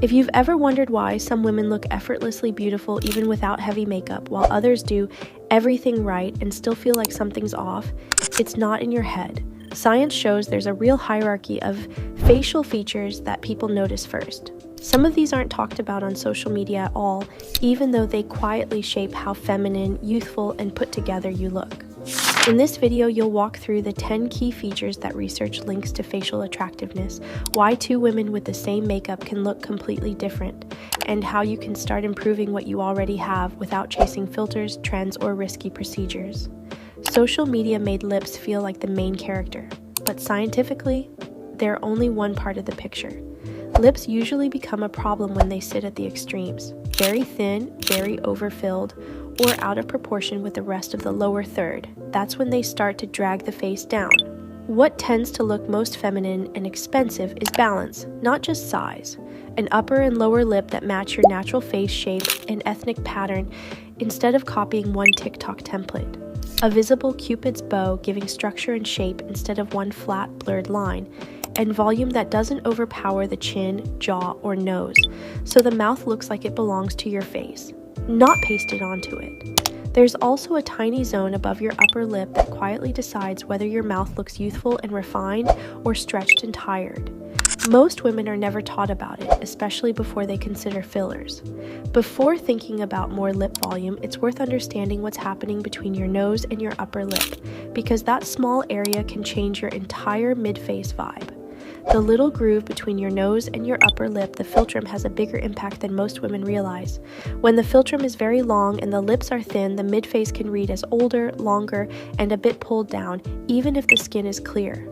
If you've ever wondered why some women look effortlessly beautiful even without heavy makeup, while others do everything right and still feel like something's off, it's not in your head. Science shows there's a real hierarchy of facial features that people notice first. Some of these aren't talked about on social media at all, even though they quietly shape how feminine, youthful, and put together you look. In this video, you'll walk through the 10 key features that research links to facial attractiveness, why two women with the same makeup can look completely different, and how you can start improving what you already have without chasing filters, trends, or risky procedures. Social media made lips feel like the main character, but scientifically, they're only one part of the picture. Lips usually become a problem when they sit at the extremes, very thin, very overfilled, or out of proportion with the rest of the lower third. That's when they start to drag the face down. What tends to look most feminine and expensive is balance, not just size. An upper and lower lip that match your natural face shape and ethnic pattern instead of copying one TikTok template. A visible Cupid's bow giving structure and shape instead of one flat, blurred line. And volume that doesn't overpower the chin, jaw, or nose, so the mouth looks like it belongs to your face, not pasted onto it. There's also a tiny zone above your upper lip that quietly decides whether your mouth looks youthful and refined or stretched and tired. Most women are never taught about it, especially before they consider fillers. Before thinking about more lip volume, it's worth understanding what's happening between your nose and your upper lip, because that small area can change your entire mid-face vibe. The little groove between your nose and your upper lip, the philtrum, has a bigger impact than most women realize. When the philtrum is very long and the lips are thin, the midface can read as older, longer, and a bit pulled down, even if the skin is clear.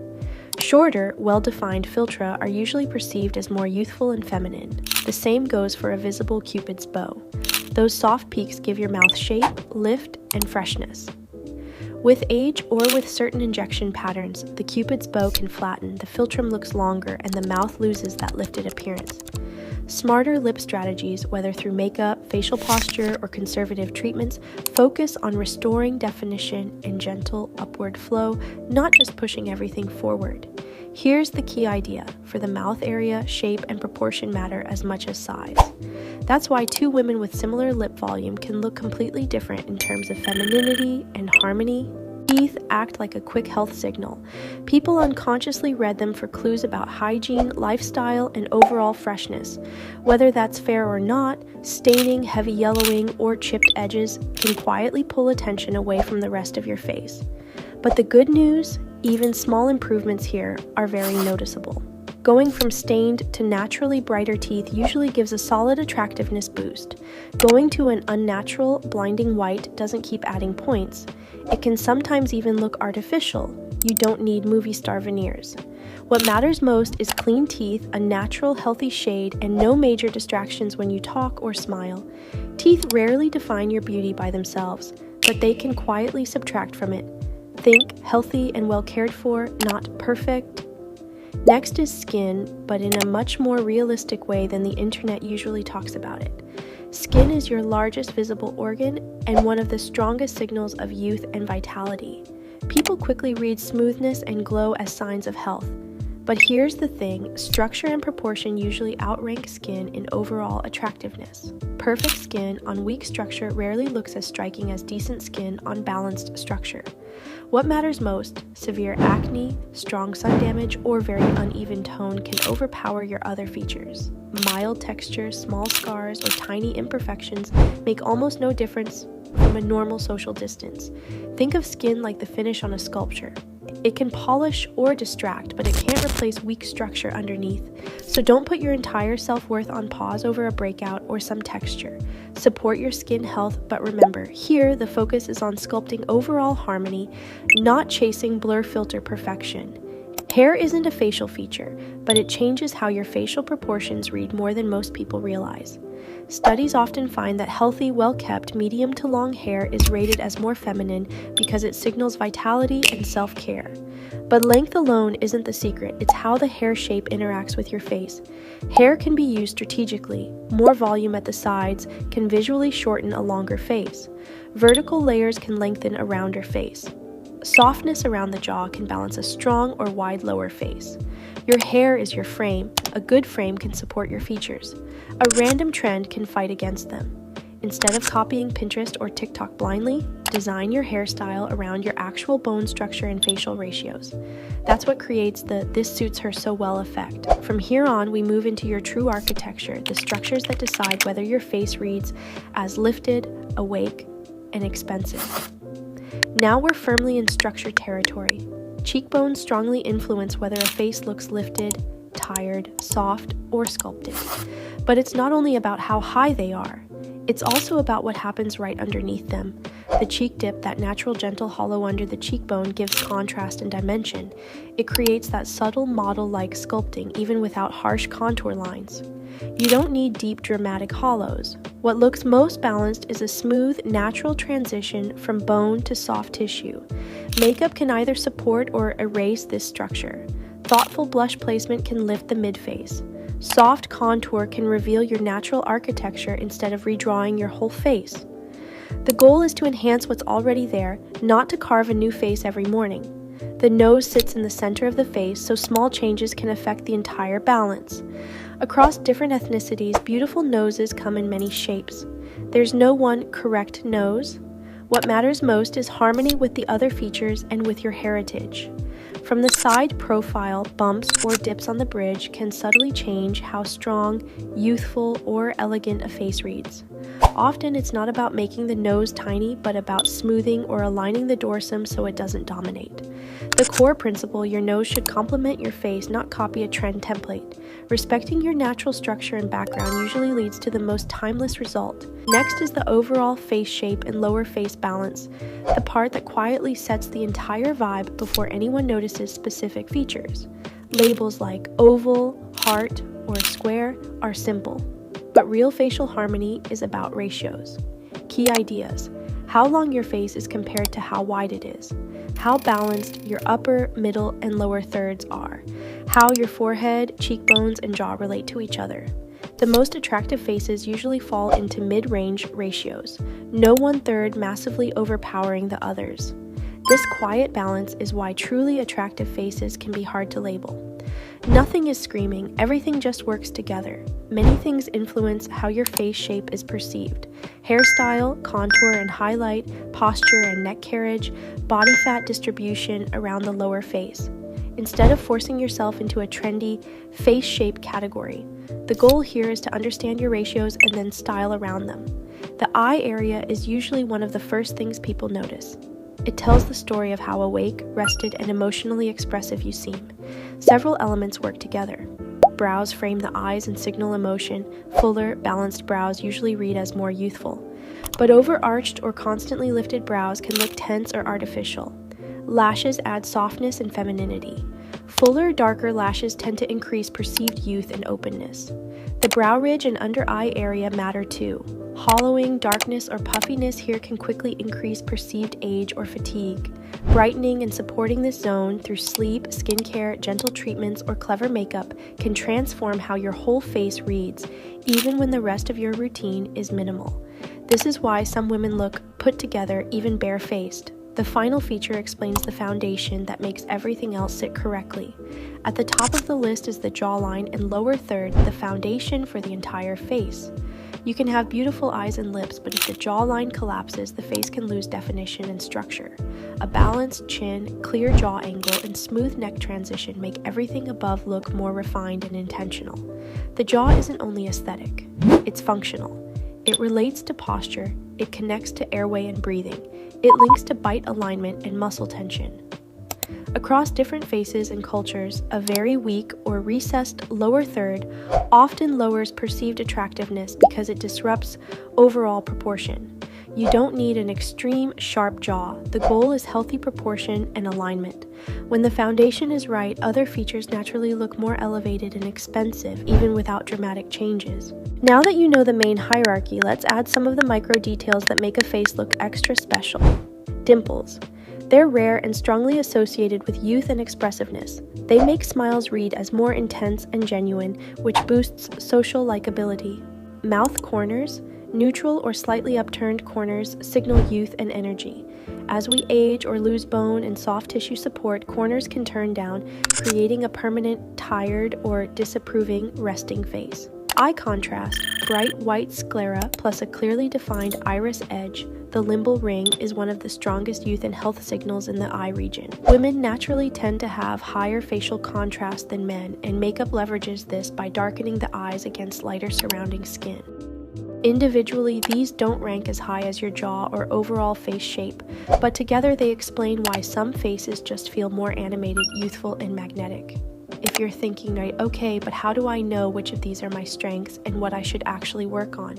Shorter, well-defined philtra are usually perceived as more youthful and feminine. The same goes for a visible Cupid's bow. Those soft peaks give your mouth shape, lift, and freshness. With age or with certain injection patterns, the Cupid's bow can flatten, the philtrum looks longer, and the mouth loses that lifted appearance. Smarter lip strategies, whether through makeup, facial posture, or conservative treatments, focus on restoring definition and gentle upward flow, not just pushing everything forward. Here's the key idea: for the mouth area, shape and proportion matter as much as size. That's why two women with similar lip volume can look completely different in terms of femininity and harmony. Teeth act like a quick health signal. People unconsciously read them for clues about hygiene, lifestyle, and overall freshness. Whether that's fair or not, staining, heavy yellowing, or chipped edges can quietly pull attention away from the rest of your face. But the good news, even small improvements here are very noticeable. Going from stained to naturally brighter teeth usually gives a solid attractiveness boost. Going to an unnatural, blinding white doesn't keep adding points. It can sometimes even look artificial. You don't need movie star veneers. What matters most is clean teeth, a natural, healthy shade, and no major distractions when you talk or smile. Teeth rarely define your beauty by themselves, but they can quietly subtract from it. Think healthy and well cared for, not perfect. Next is skin, but in a much more realistic way than the internet usually talks about it. Skin is your largest visible organ and one of the strongest signals of youth and vitality. People quickly read smoothness and glow as signs of health. But here's the thing, structure and proportion usually outrank skin in overall attractiveness. Perfect skin on weak structure rarely looks as striking as decent skin on balanced structure. What matters most, severe acne, strong sun damage, or very uneven tone can overpower your other features. Mild texture, small scars, or tiny imperfections make almost no difference from a normal social distance. Think of skin like the finish on a sculpture. It can polish or distract, but it can't replace weak structure underneath. So don't put your entire self-worth on pause over a breakout or some texture. Support your skin health, but remember, here the focus is on sculpting overall harmony, not chasing blur filter perfection. Hair isn't a facial feature, but it changes how your facial proportions read more than most people realize. Studies often find that healthy, well-kept, medium to long hair is rated as more feminine because it signals vitality and self-care. But length alone isn't the secret, it's how the hair shape interacts with your face. Hair can be used strategically. More volume at the sides can visually shorten a longer face. Vertical layers can lengthen a rounder face. Softness around the jaw can balance a strong or wide lower face. Your hair is your frame. A good frame can support your features. A random trend can fight against them. Instead of copying Pinterest or TikTok blindly, design your hairstyle around your actual bone structure and facial ratios. That's what creates the "this suits her so well" effect. From here on, we move into your true architecture, the structures that decide whether your face reads as lifted, awake, and expensive. Now we're firmly in structure territory. Cheekbones strongly influence whether a face looks lifted, tired, soft, or sculpted. But it's not only about how high they are. It's also about what happens right underneath them. The cheek dip, that natural gentle hollow under the cheekbone, gives contrast and dimension. It creates that subtle model-like sculpting even without harsh contour lines. You don't need deep dramatic hollows. What looks most balanced is a smooth, natural transition from bone to soft tissue. Makeup can either support or erase this structure. Thoughtful blush placement can lift the mid-face. Soft contour can reveal your natural architecture instead of redrawing your whole face. The goal is to enhance what's already there, not to carve a new face every morning. The nose sits in the center of the face, so small changes can affect the entire balance. Across different ethnicities, beautiful noses come in many shapes. There's no one correct nose. What matters most is harmony with the other features and with your heritage. From the side profile, bumps or dips on the bridge can subtly change how strong, youthful, or elegant a face reads. Often it's not about making the nose tiny, but about smoothing or aligning the dorsum so it doesn't dominate. The core principle: your nose should complement your face, not copy a trend template. Respecting your natural structure and background usually leads to the most timeless result. Next is the overall face shape and lower face balance, the part that quietly sets the entire vibe before anyone notices specific features. Labels like oval, heart, or square are simple, but real facial harmony is about ratios. Key ideas: how long your face is compared to how wide it is, how balanced your upper, middle, and lower thirds are, how your forehead, cheekbones, and jaw relate to each other. The most attractive faces usually fall into mid-range ratios, no one-third massively overpowering the others. This quiet balance is why truly attractive faces can be hard to label. Nothing is screaming, everything just works together. Many things influence how your face shape is perceived: hairstyle, contour and highlight, posture and neck carriage, body fat distribution around the lower face. Instead of forcing yourself into a trendy face shape category, the goal here is to understand your ratios and then style around them. The eye area is usually one of the first things people notice. It tells the story of how awake, rested, and emotionally expressive you seem. Several elements work together. Brows frame the eyes and signal emotion. Fuller, balanced brows usually read as more youthful. But overarched or constantly lifted brows can look tense or artificial. Lashes add softness and femininity. Fuller, darker lashes tend to increase perceived youth and openness. The brow ridge and under eye area matter too. Hollowing, darkness, or puffiness here can quickly increase perceived age or fatigue. Brightening and supporting this zone through sleep, skincare, gentle treatments, or clever makeup can transform how your whole face reads, even when the rest of your routine is minimal. This is why some women look put together, even bare-faced. The final feature explains the foundation that makes everything else sit correctly. At the top of the list is the jawline, and lower third, the foundation for the entire face. You can have beautiful eyes and lips, but if the jawline collapses, the face can lose definition and structure. A balanced chin, clear jaw angle, and smooth neck transition make everything above look more refined and intentional. The jaw isn't only aesthetic, it's functional. It relates to posture, it connects to airway and breathing, it links to bite alignment and muscle tension. Across different faces and cultures, a very weak or recessed lower third often lowers perceived attractiveness because it disrupts overall proportion. You don't need an extreme, sharp jaw. The goal is healthy proportion and alignment. When the foundation is right, other features naturally look more elevated and expensive, even without dramatic changes. Now that you know the main hierarchy, let's add some of the micro details that make a face look extra special. Dimples. They're rare and strongly associated with youth and expressiveness. They make smiles read as more intense and genuine, which boosts social likability. Mouth corners. Neutral or slightly upturned corners signal youth and energy. As we age or lose bone and soft tissue support, corners can turn down, creating a permanent, tired, or disapproving resting face. Eye contrast, bright white sclera plus a clearly defined iris edge, the limbal ring, is one of the strongest youth and health signals in the eye region. Women naturally tend to have higher facial contrast than men, and makeup leverages this by darkening the eyes against lighter surrounding skin. Individually, these don't rank as high as your jaw or overall face shape, but together they explain why some faces just feel more animated, youthful, and magnetic. If you're thinking, right, okay, but how do I know which of these are my strengths and what I should actually work on?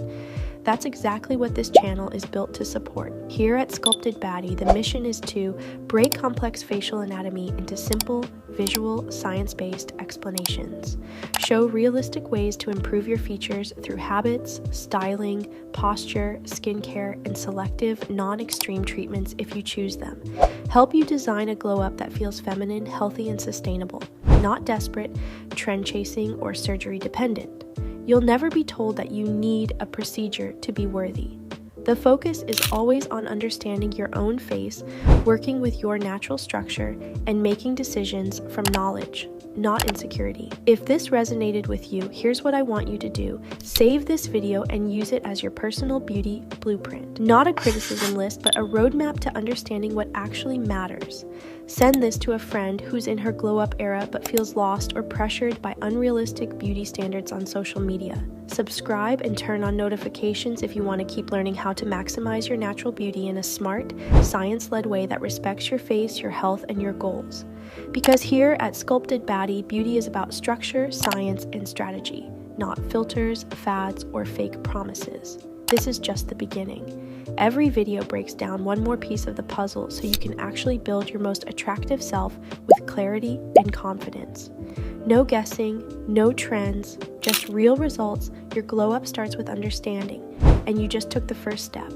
That's exactly what this channel is built to support. Here at Sculpted Baddie, the mission is to break complex facial anatomy into simple, visual, science-based explanations. Show realistic ways to improve your features through habits, styling, posture, skincare, and selective, non-extreme treatments if you choose them. Help you design a glow-up that feels feminine, healthy, and sustainable, not desperate, trend-chasing, or surgery-dependent. You'll never be told that you need a procedure to be worthy. The focus is always on understanding your own face, working with your natural structure, and making decisions from knowledge, not insecurity. If this resonated with you, here's what I want you to do. Save this video and use it as your personal beauty blueprint. Not a criticism list, but a roadmap to understanding what actually matters. Send this to a friend who's in her glow-up era but feels lost or pressured by unrealistic beauty standards on social media. Subscribe and turn on notifications if you want to keep learning how to maximize your natural beauty in a smart, science-led way that respects your face, your health, and your goals. Because here at Sculpted Baddie, beauty is about structure, science, and strategy, not filters, fads, or fake promises. This is just the beginning. Every video breaks down one more piece of the puzzle so you can actually build your most attractive self with clarity and confidence. No guessing, no trends, just real results. Your glow up starts with understanding, and you just took the first step.